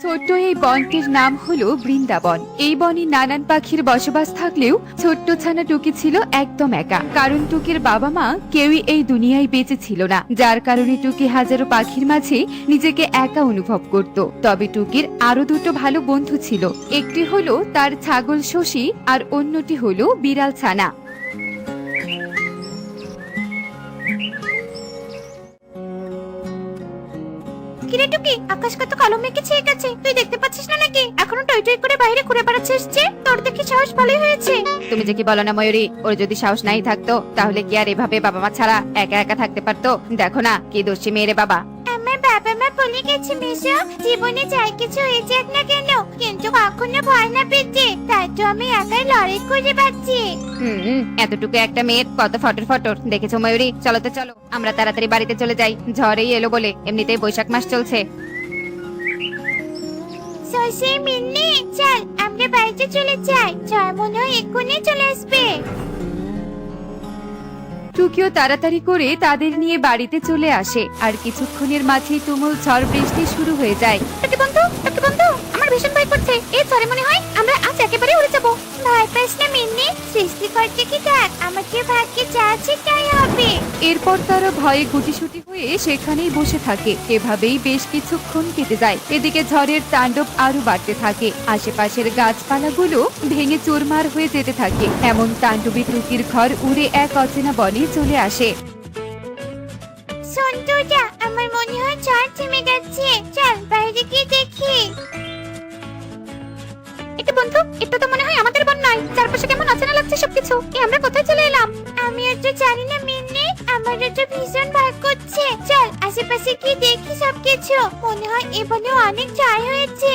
ছোট্ট এই বনটির নাম হলো বৃন্দাবন। এই বনে নানান পাখির বসবাস থাকলেও ছোট্ট ছানা টুকি ছিল একদম একা, কারণ টুকির বাবা মা কেউই এই দুনিয়ায় বেঁচে ছিল না, যার কারণে টুকি হাজারো পাখির মাঝে নিজেকে একা অনুভব করত। তবে টুকির আরো দুটো ভালো বন্ধু ছিল, একটি হলো তার ছাগল শশী আর অন্যটি হলো বিড়াল ছানা। কিরে টুকি, আকাশ কত কালো মেঘে ছেয়ে গেছে, তুই দেখতে পাচ্ছিস না নাকি? এখনো টই টই করে বাইরে ঘুরে বেড়াচ্ছিস যে? তোর দেখি সাহস ভালোই হয়েছে। তুমি যে কি বলো না ময়ূরী, ওর যদি সাহস নাই থাকতো তাহলে কি আর এভাবে বাবা মা ছাড়া একা একা থাকতে পারতো? দেখো না কি দোষী মেয়েরে বাবা। আমার বাবা মা বলে গেছে মেশো, জীবনে যাই কিছু হয়ে যাক না কেন, কিন্তু কখনো ভয় না পেতে, তাই তো আমি একাই লড়াই করে বাঁচছি। এতটুকু একটা মেয়ের কত ফটর ফটর দেখেছো ময়ূরী? চলো তো চলো, আমরা তাড়াতাড়ি বাড়িতে চলে যাই, ঝড়েই এলো বলে, এমনিতেই বৈশাখ মাস চলছে। সসে মিন্নি, চল আমরা বাড়িতে চলে যাই, ঝড় মনে হয় এক্ষুনি চলে আসবে। টুকিও তাড়াতাড়ি করে তাদের নিয়ে বাড়িতে চলে আসে, আর কিছুক্ষণের মাঝেই তুমুল ঝড় বৃষ্টি শুরু হয়ে যায়। টুকি বন্ধু, আমার ভীষণ ভয় করছে, এই ঝড়ে মনে হয় আমরা আজ একেবারে উড়ে যাবো। ভয় পাস না মিন্নি, সৃষ্টিকর্তাকে ডাক, আমাকে ভাগ্যে যা আছে তাই হবে। এরপর তারা ভয়ে গুটিসুটি হয়ে সেখানেই বসে থাকে। এভাবেই বেশ কিছুক্ষণ কেটে যায়। এদিকে ঝড়ের তাণ্ডব আরো বাড়তে থাকে, আশেপাশের গাছপালাগুলো ভেঙে চুরমার হয়ে যেতে থাকে। এমন তাণ্ডবে টুকির ঘর উড়ে এক অচেনা বনে চলে আসে। সন্তুটা, আমার মনে হয় ঝড় থেমে গেছে, চল বাইরে গিয়ে দেখি। এটা বন্ধু, এটা তো মনে হয় আমাদের বন নয়, চারপাশে কেমন অচেনা লাগছে সবকিছু। আমরা কোথায় চলে এলাম? আমিও তো জানি না মিন্নি, আমারও তো ভীষণ ভয় করছে। চল আশেপাশে কি দেখি সবকিছু, মনে হয় এ বনে অনেক ঝড় হয়েছে।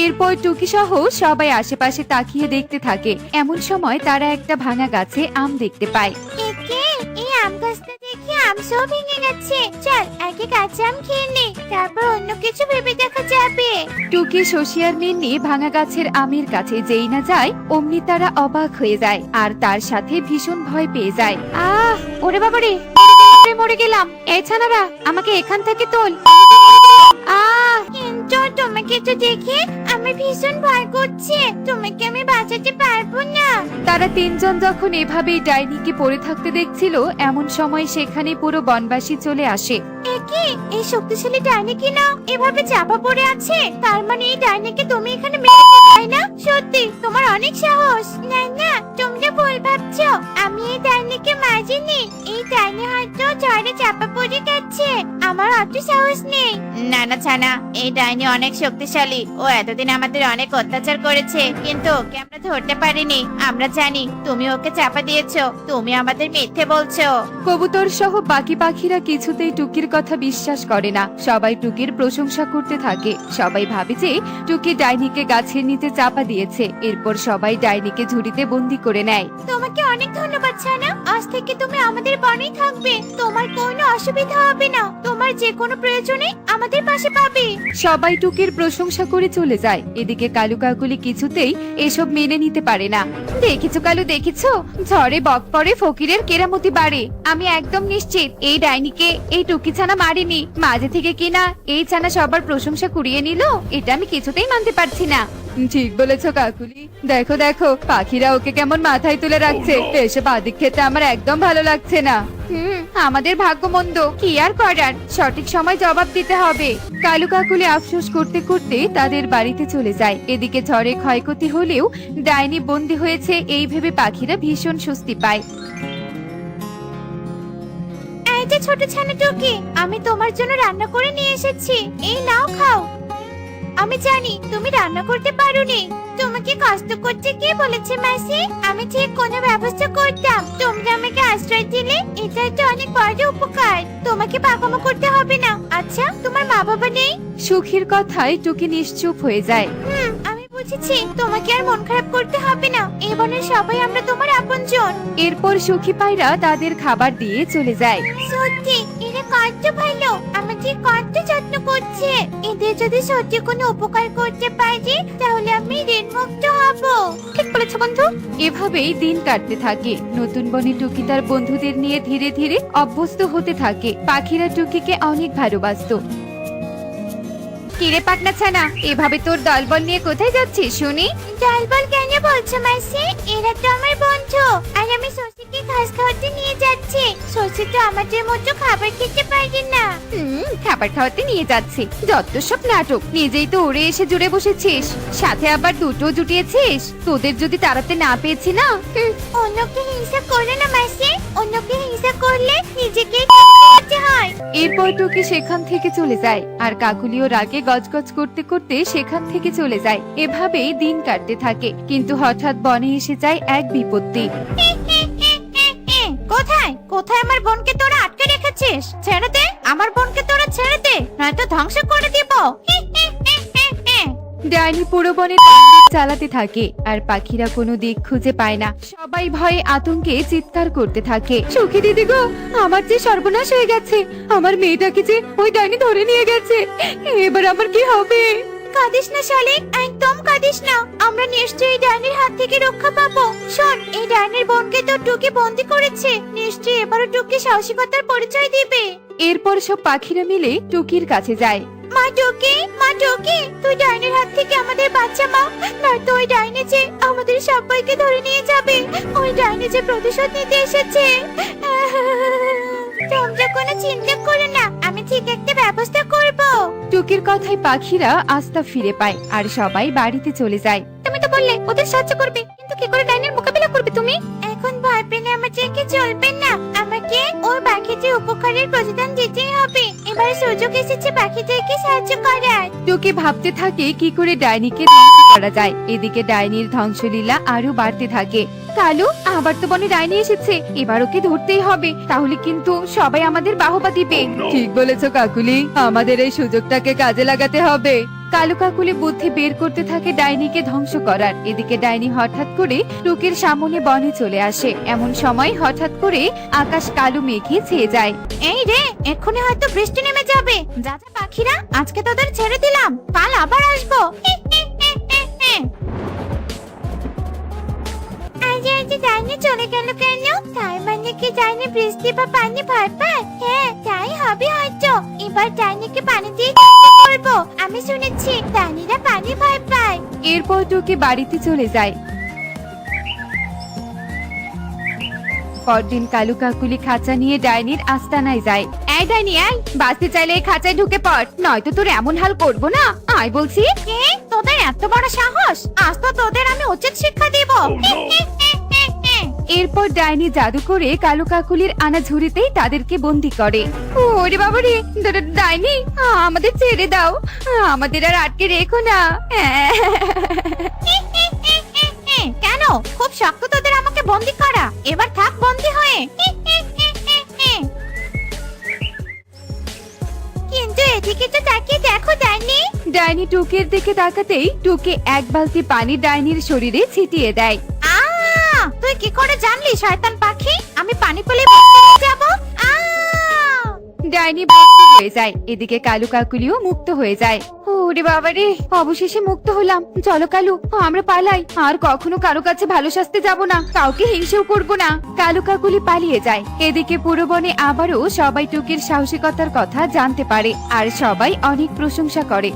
এরপর টুকি সহ সবাই আশেপাশে তাকিয়ে দেখতে থাকে। এমন সময় তারা একটা ভাঙা গাছে আম দেখতে পায়। একে, এই আম গাছটা দেখে আম সব ভেঙে গেছে, চল আগে কাঁচা আম খেয়ে নে, তারপর অন্য কিছু ভেবে দেখা যাবে। টুকি শশী আর মিন্নি ভাঙা গাছের আমের কাছে যেই না যায়, অমনি তারা অবাক হয়ে যায় আর তার সাথে ভীষণ ভয় পেয়ে যায়। ওরে বাবারে, মরে গেলাম। এই ছানারা, আমাকে এখান থেকে তোল। কিন্তু তোমাকে তো দেখে আমার ভীষণ ভয় করছে, তোমাকে আমি বাঁচাতে পারবো না। তারা তিনজন যখন এভাবেই ডাইনিকে পড়ে থাকতে দেখছিল, এমন সময় সেখানে পুরো বনবাসী চলে আসে। একি, এই শক্তিশালী ডাইনি কি না এভাবে চাপা পড়ে আছে? তার মানে এই ডাইনিকে তুমি এখানে মেরে তাই না? সত্যি তোমার অনেক সাহস। না না, তোমরা ভুল ভাবছো, আমি এই ডাইনিকে মারিনি, এই ডাইনি হয়তো ঝড়ে চাপা পড়ে গেছে, আমার অত সাহস নেই। না না ছানা, এই ডাইনি অনেক শক্তিশালী, ও এতদিন আমাদের অনেক অত্যাচার করেছে, কিন্তু ওকে আমরা ধরতে পারিনি। আমরা জানি তুমি ওকে চাপা দিয়েছো, তুমি আমাদের মিথ্যে বলছো। কবুতর সহ বাকি পাখিরা কিছুতেই টুকির কথা বিশ্বাস করে না। সবাই টুকির প্রশংসা করতে থাকে। সবাই ভাবে যে টুকি ডাইনিকে গাছের নিচে চাপা দিয়েছে। এরপর সবাই ডাইনিকে ঝুড়িতে বন্দি করে নেয়। তোমাকে অনেক ধন্যবাদ ছানা, আজ থেকে তুমি আমাদের বনেই থাকবে, তোমার কোনো অসুবিধা হবে না, তোমার যে কোনো প্রয়োজনে আমাদের পাশে পাবে। সবাই টুকির প্রশংসা করে চলে যায়। এদিকে কালু কাকুলি কিছুতেই এসব মেনে নিতে পারে না। দেখেছো কালু, দেখেছো, ঝড়ে বক পড়ে ফকিরের কেরামতি বাড়ে। আমি একদম নিশ্চিত এই ডাইনিকে এই টুকি ছানা মারিনি, মাঝে থেকে কিনা এই ছানা সবার প্রশংসা কুড়িয়ে নিল, এটা আমি কিছুতেই মানতে পারছি না। ঠিক বলেছো কাকুলি, দেখো দেখো পাখিরা ওকে কেমন মাথায় তুলে রাখছে, এসব আদিক খেতে আমার একদম ভালো লাগছে না। আমাদের ভাগ্য মন্দ, কি আর করার, সঠিক সময় জবাব দিতে হবে। কালু কাকুলি আফসোস করতে করতে তাদের বাড়িতে চলে যায়। এদিকে ঝড়ে ক্ষয়ক্ষতি হলেও ডাইনি বন্দী হয়েছে এই ভেবে পাখিরা ভীষণ স্বস্তি পায়। এই যে ছোট ছানা টুকি, আমি তোমার জন্য রান্না করে নিয়ে এসেছি, এই নাও খাও। আমি জানি তুমি রান্না করতে পারোনি, তোমাকে কষ্ট করতে কে বলেছে মাসি? আমি ঠিক কোনো ব্যবস্থা করতাম, তোমরা আমাকে আশ্রয় দিলে, এটা তো অনেক বড় উপকার, তোমাকে পাকামো করতে হবে না। আচ্ছা, তোমার মা বাবা নেই? সুখীর কথায় টুকি নিশ্চুপ হয়ে যায়। আমি বুঝেছি, তোমাকে আর মন খারাপ করতে হবে না, এই বনের সবাই আমরা তোমার আপনজন। এরপর সুখী পায়রা তাদের খাবার দিয়ে চলে যায়। সত্যি এরা কত ভালো, আমাদের কত যত্ন করছে, এদের যদি সত্যি কোনো উপকার করতে পারি তাহলে আমি ঋণ মুক্ত হব। ঠিক বলেছো বন্ধু। এভাবেই দিন কাটতে থাকে। নতুন বনে টুকি তার বন্ধুদের নিয়ে ধীরে ধীরে অভ্যস্ত হতে থাকে। পাখিরা টুকিকে অনেক ভালোবাসতো। কিরে পাকনা ছানা, এভাবে তোর দলবল নিয়ে কোথায় যাচ্ছিস শুনি? দলবল কেন বলছো মাসি? এরা তো আমার বন্ধু, আর আমি শশীকে ঘাস খাওয়াতে নিয়ে যাচ্ছি। শশী তো আমাদের মতো খাবার খেতে পারে না। খাবার খাওয়াতে নিয়ে যাচ্ছি, যত সব নাটক। নিজেই তো উড়ে এসে জুড়ে বসেছিস, সাথে আবার দুটো জুটিয়েছিস। তোদের যদি তাড়াতে না পেয়েছি না। অন্যকে হিংসা করো না মাসি, অন্যকে হিংসা করলে নিজেকে করতে হয়। এরপর টুকি সেখান থেকে চলে যায়, আর কাকুলিও রাগে গজগজ করতে করতে সেখান থেকে চলে যায়। এভাবেই দিন কাটতে থাকে, কিন্তু হঠাৎ বনে এসে যায় এক বিপত্তি। কোথায় কোথায় আমার বোনকে তোরা আটকে রেখেছিস? ছেড়ে দে, আমার বোনকে তোরা ছেড়ে দে, নয়তো ধ্বংস করে দিব। ডাইনি পুরো বনে তাণ্ডব চালাতে থাকে, আর পাখিরা কোনো দিক খুঁজে পায় না। সবাই ভয়ে আতঙ্কে চিৎকার করতে থাকে। সুখী দিদি গো, আমার যে সর্বনাশ হয়ে গেছে। আমার মেয়েটাকে যে ওই ডাইনি ধরে নিয়ে গেছে। এবার আমার কি হবে? কাঁদিস না শালিক, একদম কাঁদিস না। আমরা নিশ্চয়ই ডাইনির হাত থেকে রক্ষা পাবো। শোন, এই ডাইনির বোনকে তো টুকি বন্দি করেছে, নিশ্চয়ই এবারও টুকি সাহসিকতার পরিচয় দিবে। এরপর সব পাখিরা মিলে টুকির কাছে যায়। মা টুকি, মা টুকি, তুই ডাইনির হাত থেকে আমাদের বাচ্চা মা, নয়তো ওই ডাইনি যে আমাদের সবাইকে ধরে নিয়ে যাবে। ওই ডাইনি যে প্রতিশোধ নিতে এসেছে। তোমরা কোনো চিন্তা করো না, আমি ঠিক একটা ব্যবস্থা করব। টুকির কথায় পাখিরা আস্থা ফিরে পায়, আর সবাই বাড়িতে চলে যায়। তুমি তো বললে ওদের সাহায্য করবে, কিন্তু কি করে ডাইনির মোকাবিলা করবে তুমি? এখন ভয় পেলে আমাদেরকে চলবে না, আমাকে ওই পাখিটির উপকারের প্রতিদান দিতেই হবে। এবারে সুযোগ এসেছে পাখিদেরকে সাহায্য করার। টুকি ভাবতে থাকে কি করে ডাইনিকে ধ্বংস করা যায়। এদিকে ডাইনির ধ্বংসলীলা আরো বাড়তে থাকে। কালু, আবার তো বনে ডাইনি এসেছে, এবার ওকে ধরতেই হবে, তাহলে কিন্তু সবাই আমাদের বাহবা দিবে। ঠিক বলেছো কাকুলি, আমাদের এই সুযোগটাকে কাজে লাগাতে হবে। কালু কাকুলি বুদ্ধি বের করতে থাকে ডাইনিকে ধ্বংস করার। এদিকে ডাইনি হঠাৎ করে টুকির সামনে বনে চলে আসে। এমন সময় হঠাৎ করে আকাশ কালো মেঘে ছেয়ে যায়। এই রে, এক্ষুনি হয়তো বৃষ্টি নেমে যাবে। যা যা পাখিরা, আজকে তোদের ছেড়ে দিলাম, কাল আবার আসবো। আজ ডাইনি চলে গেল কেন? তার মানে কি ডাইনি বৃষ্টি বা পানি ভয় পায়? হ্যাঁ, তাই হবে হয়তো। এবার ডাইনিকে পানি দিয়ে করবো। আমি শুনেছি ডাইনিরা পানি ভয় পায়। এরপর টুকি বাড়িতে চলে যায়। পরদিন কালু কাকুলি খাঁচা নিয়ে ডাইনির আস্তানায় যায়। এই ডাইনি, এই বাঁচতে চাইলে এই খাঁচায় ঢুকে পড়, নয়তো তোর এমন হাল করবো না। আয় বলছি। কে? তোদের এত বড় সাহস? আজ তো তোদের আমি উচিত শিক্ষা দিব। এরপর ডাইনি জাদু করে কালু কাকুলির আনা ঝুড়িতেই তাদেরকে বন্দি করে। ওরে বাবারে, ডাইনি, আমাদের ছেড়ে দাও, আমাদের আর আটকে রেখো না। কেন? খুব শক্ত তোদের আমাকে বন্দি করা, এবার থাক বন্দি হয়ে। কিন্তু এদিকে তো তাকিয়ে দেখো ডাইনি। ডাইনি টুকির দিকে তাকাতেই টুকি এক বালতি পানি ডাইনির শরীরে ছিটিয়ে দেয়। তুই কি করে জানলি শয়তান পাখি আমি পানি পেলে যাব? ডাইনি মুক্ত হয়ে যায়। এদিকে কালু কাকুলিও মুক্ত হয়ে যায়। ওরে বাবারে, অবশেষে মুক্ত হলাম। চলো কালু, আমরা পালাই। আর কখনো কারো কাছে ভালো শাস্তি যাব না, কাউকে হিংসেও করব না। কালু কাকুলি পালিয়ে যায়। এদিকে পুরো বনে আবারও সবাই টুকির সাহসিকতার কথা জানতে পারে, আর সবাই অনেক প্রশংসা করে।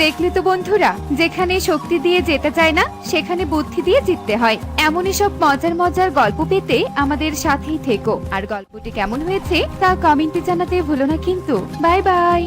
দেখলে তো বন্ধুরা, যেখানে শক্তি দিয়ে যেতে চায় না, সেখানে বুদ্ধি দিয়ে জিততে হয়। এমনই সব মজার মজার গল্প পেতে আমাদের সাথেই থেকো। আর গল্পটি কেমন হয়েছে তা কমেন্টে জানাতে ভুলো না কিন্তু। Bye bye.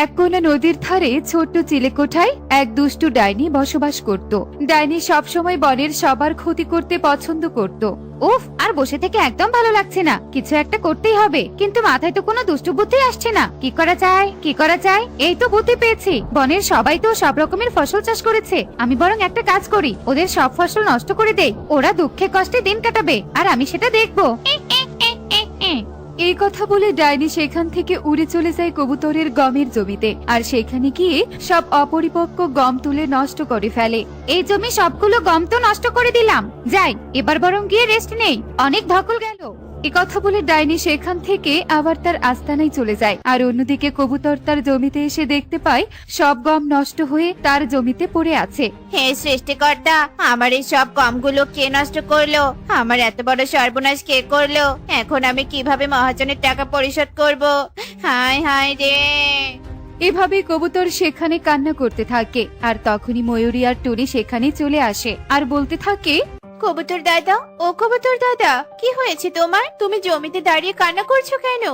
এক কোনা নদীর ধারে ছোট্ট চিলেকোঠায় এক দুষ্টু ডাইনি বসবাস করত। ডাইনি সব সময় বনের সবার ক্ষতি করতে পছন্দ করত। উফ, আর বসে থেকে একদম ভালো লাগছে না, কিছু একটা করতেই হবে। কিন্তু মাথায় তো কোনো দুষ্টু বুদ্ধি আসছে না। কি করা যায়, কি করা যায়? এই তো বুদ্ধি পেয়েছি। বনের সবাই তো সব রকমের ফসল চাষ করেছে, আমি বরং একটা কাজ করি, ওদের সব ফসল নষ্ট করে দেই। ওরা দুঃখে কষ্টে দিন কাটাবে, আর আমি সেটা দেখবো। এই কথা বলে ডাইনি সেখান থেকে উড়ে চলে যায় কবুতরের গমের জমিতে, আর সেখানে গিয়ে সব অপরিপক্ক গম তুলে নষ্ট করে ফেলে। এই জমি সবগুলো গম তো নষ্ট করে দিলাম, যাই এবার বরং গিয়ে রেস্ট নেই, অনেক ধকল গেল। এ কথা বলে ডাইনি সেখান থেকে আবার তার আস্তানায় চলে যায়। আর অন্যদিকে কবুতর তার জমিতে এসে দেখতে পায় সব গম নষ্ট হয়ে তার জমিতে পড়ে আছে। হে সৃষ্টিকর্তা, আমার এই সব গমগুলো কে নষ্ট করলো? আমার এত বড় সর্বনাশ কে করলো? এখন আমি কিভাবে মহাজনের টাকা পরিশোধ করব? হায় হায় রে। এভাবে কবুতর সেখানে কান্না করতে থাকে। আর তখনই ময়ূরী আর টুনি সেখানে চলে আসে আর বলতে থাকে, কবুতর দাদা, ও কবুতর দাদা, কি হয়েছে তোমার? তুমি জমিতে দাঁড়িয়ে কান্না করছো কেন?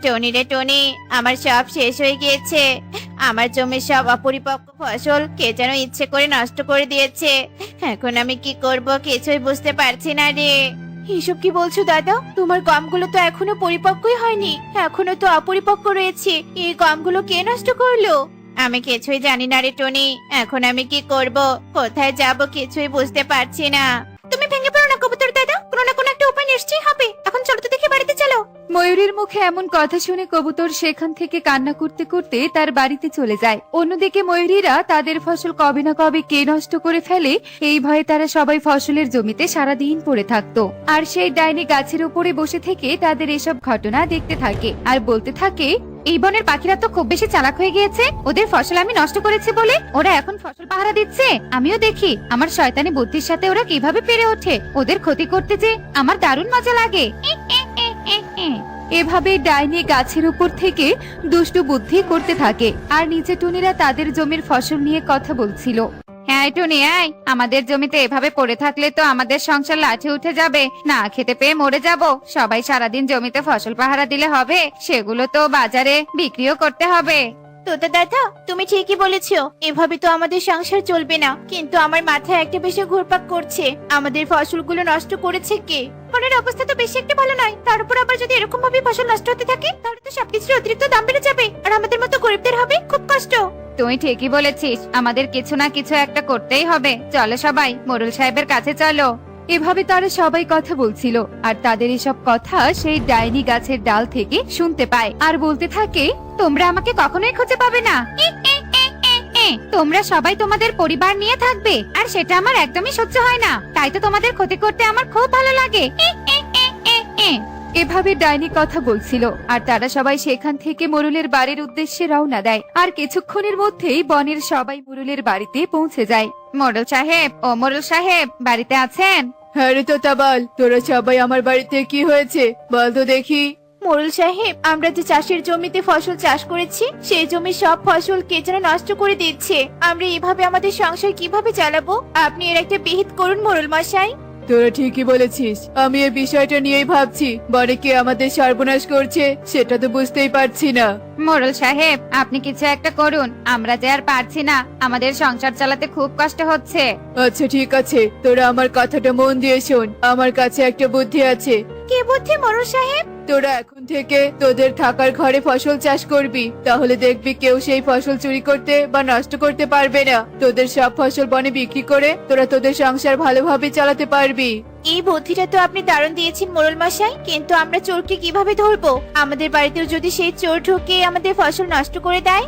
টনি রে টনি, আমার সব শেষ হয়ে গিয়েছে। আমার জমির সব অপরিপক্ক ফসল কে যেন ইচ্ছে করে নষ্ট করে দিয়েছে। এখন আমি কি করব কিছুই বুঝতে পারছি না রে। এসব কি বলছো দাদা? তোমার গমগুলো তো এখনো পরিপক্কই হয়নি, এখনো তো অপরিপক্ক রয়েছে। এই গমগুলো কে নষ্ট করলো? আমি কিছুই জানি না রে টনি। এখন আমি কি করব, কোথায় যাব কিছুই বুঝতে পারছি না। তুমি ভেঙে পড়ো না কবুতর দাদা, কোনো না কোনো একটা উপায় নিশ্চয়ই হবে। এখন চলো তো দেখি, বাড়িতে চলো। ময়ূরীর মুখে এমন কথা শুনে কবুতর সেখান থেকে কান্না করতে করতে তার বাড়িতে চলে যায়। অন্যদিকে ময়ূরীরা তাদের ফসল কবে না কবে কে নষ্ট করে ফেলে এই ভয়ে তারা সবাই ফসলের জমিতে সারাদিন পড়ে থাকতো। আর সেই ডাইনি গাছের উপরে বসে থেকে তাদের এসব ঘটনা দেখতে থাকে আর বলতে থাকে, এই বনের পাখিরা তো খুব বেশি চালাক হয়ে গিয়েছে। ওদের ফসল আমি নষ্ট করেছি বলে ওরা এখন ফসল পাহারা দিচ্ছে। আমিও দেখি আমার শয়তানি বুদ্ধির সাথে ওরা কিভাবে পেরে ওঠে। ওদের ক্ষতি করতে যে আমার দারুণ মজা লাগে। এভাবে ডাইনি গাছের উপর থেকে দুষ্টু বুদ্ধি করতে থাকে। আর নিচে টুনিরা তাদের জমির ফসল নিয়ে কথা বলছিল। হ্যাঁ টুনি, আয়, আমাদের জমিতে এভাবে পড়ে থাকলে তো আমাদের সংসার লাঠে উঠে যাবে, না খেতে পেয়ে মরে যাব। সবাই সারাদিন জমিতে ফসল পাহারা দিলে হবে? সেগুলো তো বাজারে বিক্রিও করতে হবে। তোতা দাদা, তুমি ঠিকই বলেছো, এভাবে তো আমাদের সংসার চলবে না। কিন্তু আমার মাথায় একটা বিষয় ঘুরপাক করছে, আমাদের ফসলগুলো নষ্ট করেছে কে? বনের অবস্থা তো বেশি একটা ভালো নয়, তার উপর আবার যদি এরকম ভাবে ফসল নষ্ট হতে থাকে তাহলে তো সবকিছুর অতিরিক্ত দাম বেড়ে যাবে, আর আমাদের মতো গরিবদের হবে খুব কষ্ট। তুই ঠিকই বলেছিস, আমাদের কিছু না কিছু একটা করতেই হবে। চলো সবাই মোড়ল সাহেবের কাছে চলো। এভাবে তারা সবাই কথা বলছিল। আর তাদের এসব কথা সেই ডাইনি গাছের ডাল থেকে শুনতে পায় আর বলতে থাকে, তোমরা আমাকে কখনোই খুঁজে পাবে না। তোমরা সবাই তোমাদের পরিবার নিয়ে থাকবে, আর সেটা আমার একদমই সহ্য হয় না। তাই তো তোমাদের ক্ষতি করতে আমার খুব ভালো লাগে। এভাবে ডাইনি কথা বলছিল। আর তারা সবাই সেখান থেকে মোরলের বাড়ির উদ্দেশ্যে রওনা দেয়। আর কিছুক্ষণের মধ্যেই বনের সবাই মোরলের বাড়িতে পৌঁছে যায়। মোড়ল সাহেব, ও মোড়ল সাহেব, বাড়িতে আছেন? হ্যাঁ রে তোতা, বল, তোরা সবাই আমার বাড়িতে কি হয়েছে বল তো দেখি। মোড়ল সাহেব, আমরা যে চাষের জমিতে ফসল চাষ করেছি সেই জমির সব ফসল কে যেন নষ্ট করে দিচ্ছে। আমরা এভাবে আমাদের সংসার কিভাবে চালাবো? আপনি এর একটা বিহিত করুন মোড়ল মশাই। তোরা ঠিকই বলেছিস, আমি এই বিষয়টা নিয়েই ভাবছি। বনে কে আমাদের সর্বনাশ করছে সেটা তো বুঝতেই পারছি না। মোড়ল সাহেব, আপনি কিছু একটা করুন, আমরা যে আর পারছি না, আমাদের সংসার চালাতে খুব কষ্ট হচ্ছে। আচ্ছা ঠিক আছে, তোরা আমার কথাটা মন দিয়ে শোন। আমার কাছে একটা বুদ্ধি আছে। কি বুদ্ধি মোড়ল সাহেব? তোরা এখন থেকে তোদের থাকার ঘরে ফসল চাষ করবি, তাহলে দেখবি কেউ সেই ফসল চুরি করতে বা নষ্ট করতে পারবে না। তোদের সব ফসল বনে বিক্রি করে তোরা তোদের সংসার ভালোভাবে চালাতে পারবি। এই বুদ্ধিটা তো আপনি দারুণ দিয়েছেন মোড়ল মশাই, কিন্তু আমরা চোরকে কিভাবে ধরবো? আমাদের বাড়িতেও যদি সেই চোর ঢুকে আমাদের ফসল নষ্ট করে দেয়?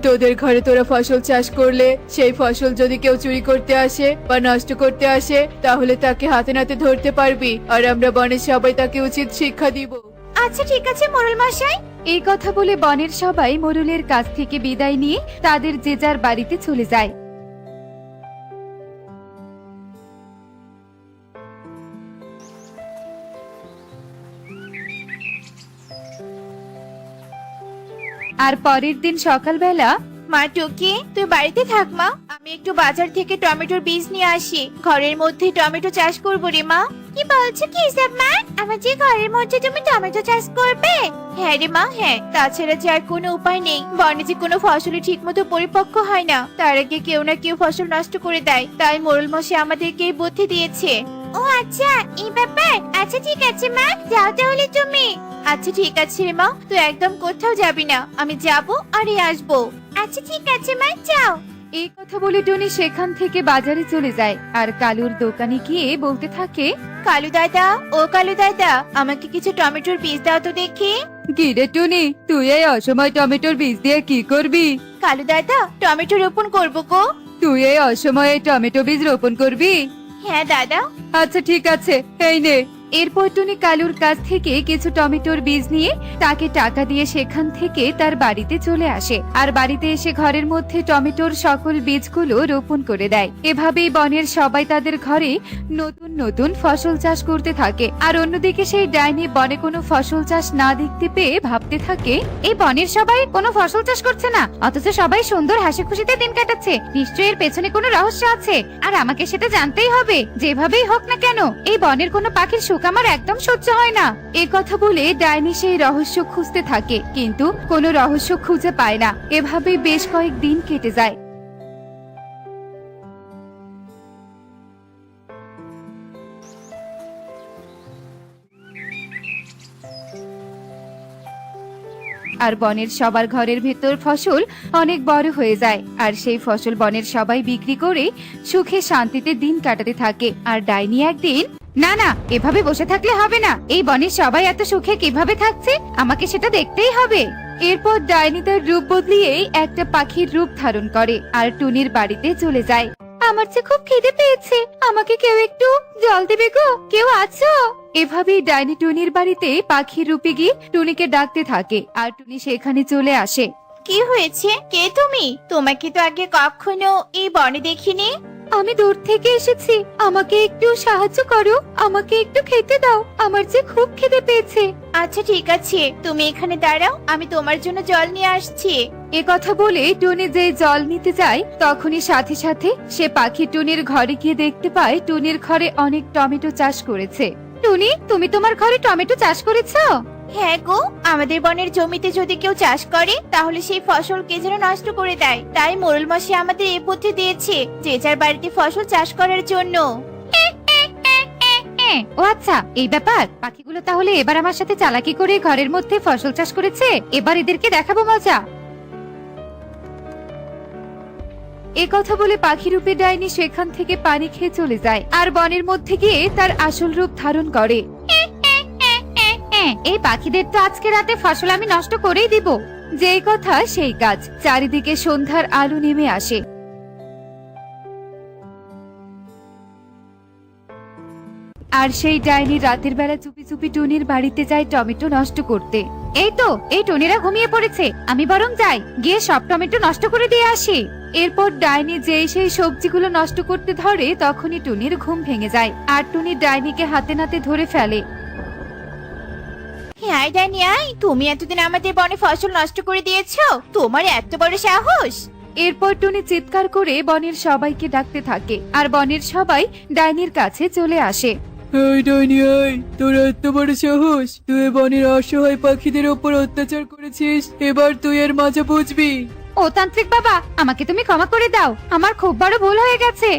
তোদের ঘরে তোরা ফসল চাষ করলে সেই ফসল যদি কেউ চুরি করতে আসে বা নষ্ট করতে আসে তাহলে তাকে হাতে নাতে ধরতে পারবি, আর আমরা বনের সবাই তাকে উচিত শিক্ষা দিব। আচ্ছা ঠিক আছে মোড়ল মশাই। এই কথা বলে বনের সবাই মোরলের কাছ থেকে বিদায় নিয়ে তাদের যে যার বাড়িতে চলে যায়। আর পরের দিন সকালবেলা, মা টুকি, তুই বাড়িতে থাক মা, আমি একটু বাজার থেকে টমেটোর বীজ নিয়ে আসি। ঘরের মধ্যে টমেটো চাষ করবো রে মা। কি বলছো কি সব মা? আমার যে ঘরের মধ্যে তুমি টমেটো চাষ করবে? হ্যাঁ রে মা, হ্যাঁ। তাছাড়া যে আর কোনো উপায় নেই, বনে যে কোনো ফসলই ঠিক মতো পরিপক্ক হয় না, তার আগে কেউ না কেউ ফসল নষ্ট করে দেয়। তাই মোড়ল মশাই আমাদেরকে এই বুদ্ধি দিয়েছে। ও আচ্ছা, এই ব্যাপার। আচ্ছা ঠিক আছে মা, যাও তাহলে তুমি। আচ্ছা ঠিক আছে রে মা, তুই একদম কোথাও যাবি না, আমি যাব আর আসবো। আচ্ছা ঠিক আছে মা, যাও। এই কথা বলে টনি সেখান থেকে বাজারে চলে যায় আর কালুর দোকানে গিয়ে বলতে থাকে, কালু দাদা, ও কালু দাদা, আমাকে কিছু টমেটোর বীজ দাও তো দেখি। কি রে টনি, তুই এই অসময় টমেটোর বীজ দিয়ে কি করবি? কালু দাদা, টমেটো রোপণ করবো গো। তুই এই অসময়ে টমেটো বীজ রোপণ করবি? হ্যাঁ দাদা। আচ্ছা ঠিক আছে, এই নে। এরপর টুনি কালুর কাছ থেকে কিছু টমেটোর বীজ নিয়ে তাকে টাকা দিয়ে সেখান থেকে তার বাড়িতে চলে আসে আর বাড়িতে এসে ঘরের মধ্যে টমেটোর সকল বীজগুলো রোপণ করে দেয়। এভাবেই বনের সবাই তাদের ঘরে নতুন নতুন ফসল চাষ করতে থাকে। আর অন্যদিকে সেই ডাইনি বনে কোনো ফসল চাষ না দেখতে পেয়ে ভাবতে থাকে, এই বনের সবাই কোনো ফসল চাষ করছে না, অথচ সবাই সুন্দর হাসি খুশিতে দিন কাটাচ্ছে। নিশ্চয়ই এর পেছনে কোনো রহস্য আছে, আর আমাকে সেটা জানতেই হবে। যেভাবেই হোক না কেন এই বনের কোনো পাখির সুখ আমার একদম সহ্য হয় না। এ কথা বলে ডাইনি সেই রহস্য খুঁজতে থাকে, কিন্তু কোনো রহস্য খুঁজে পায় না। এভাবেই বেশ কয়েকদিন কেটে যায়। আর বনের সবার ঘরের ভেতর ফসল অনেক বড় হয়ে যায়, আর সেই ফসল বনের সবাই বিক্রি করে সুখে শান্তিতে দিন কাটাতে থাকে। আর ডাইনি একদিন, না না, এভাবে বসে থাকলে হবে না, এই বনের সবাই এত সুখে কিভাবে থাকছে, আমাকে সেটা দেখতেই হবে। এরপর ডাইনি তার রূপ বদলিয়ে একটা পাখির রূপ ধারণ করে আর টুনির বাড়িতে চলে যায়। আমার যে খুব খিদে পেয়েছে, আমাকে কেউ একটু জল দেবে গো, কেউ আছো? এভাবেই ডাইনি টুনির বাড়িতে পাখির রূপে গিয়ে টুনিকে ডাকতে থাকে, আর টুনি সেখানে চলে আসে। কি হয়েছে? কে তুমি? তোমাকে তো আগে কখনো এই বনে দেখিনি। আমি দূর থেকে এসেছি, আমাকে একটু সাহায্য করো, আমাকে একটু খেতে দাও, আমার যে খুব খিদে পেয়েছে। আচ্ছা ঠিক আছে, তুমি এখানে দাঁড়াও, আমি তোমার জন্য জল নিয়ে আসছি। এ কথা বলে টুনি যে জল নিতে যায়, তখনই সাথে সাথে সে পাখি টুনির ঘরে গিয়ে দেখতে পায় টুনির ঘরে অনেক টমেটো চাষ করেছে। টুনি, তুমি তোমার ঘরে টমেটো চাষ করেছো? হ্যাঁ গো, আমাদের বনের জমিতে যদি কেউ চাষ করে তাহলে সেই ফসল কে যেন নষ্ট করে দেয়, তাই মোড়ল মশাই আমাদের এই বুদ্ধি দিয়েছে যে যার বাড়িতে ফসল চাষ করার জন্য। ও আচ্ছা, এই ব্যাপার। পাখিগুলো তাহলে এবার আমার সাথে চালাকি করে ঘরের মধ্যে ফসল চাষ করেছে, এবার এদেরকে দেখাবো মজা। এ কথা বলে পাখি রূপে ডাইনি সেখান থেকে পানি খেয়ে চলে যায় আর বনের মধ্যে গিয়ে তার আসল রূপ ধারণ করে। এই পাখিদের তো আজকে রাতে ফসল আমি নষ্ট করেই দিব। যেই কথা সেই কাজ, চারিদিকে সন্ধ্যার আলো নেমে আসে। আর সেই ডাইনি রাতের বেলা চুপি চুপি টুনির বাড়িতে যায় টমেটো নষ্ট করতে। এই তো, এই টুনিরা ঘুমিয়ে পড়েছে, আমি বরং যাই, গিয়ে সব টমেটো নষ্ট করে দিয়ে আসি। এরপর ডাইনি যেই সেই সবজিগুলো নষ্ট করতে ধরে, তখনই টুনির ঘুম ভেঙে যায় আর টুনি ডাইনিকে হাতে নাতে ধরে ফেলে। হ্যাঁ ডাইনি, তুমি এতদিন আমাদের বনে ফসল নষ্ট করে দিয়েছো, তোমার এত বড় সাহস! এরপর টুনি চিৎকার করে বনের সবাইকে ডাকতে থাকে আর বনের সবাই ডাইনির কাছে চলে আসে। এই ডাইনি, তোর এত বড় সাহস, তুই বনের অসহায় পাখিদের ওপর অত্যাচার করেছিস, এবার তুই এর মজা বুঝবি। ও তান্ত্রিক বাবা, আমাকে তুমি ক্ষমা করে দাও, আমার খুব বড় ভুল হয়ে গেছে।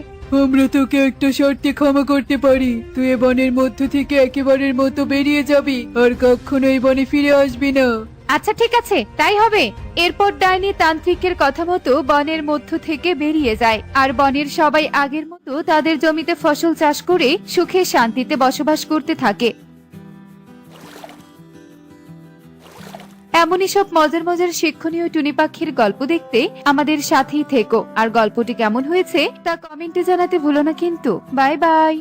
আমরা তোকে একটা শর্তে ক্ষমা করতে পারি, তুই এ বনের মধ্য থেকে একেবারের মতো বেরিয়ে যাবি আর কখনো এই বনে ফিরে আসবি না। আচ্ছা ঠিক আছে, তাই হবে। এরপর ডাইনি তান্ত্রিকের কথা মতো বনের মধ্য থেকে বেরিয়ে যায় আর বনের সবাই আগের মতো তাদের জমিতে ফসল চাষ করে সুখে শান্তিতে বসবাস করতে থাকে। এমনই সব মজার মজার শিক্ষণীয় টুনি পাখির গল্প দেখতে আমাদের সাথেই থেকো। আর গল্পটি কেমন হয়েছে তা কমেন্টে জানাতে ভুলো না কিন্তু। Bye bye.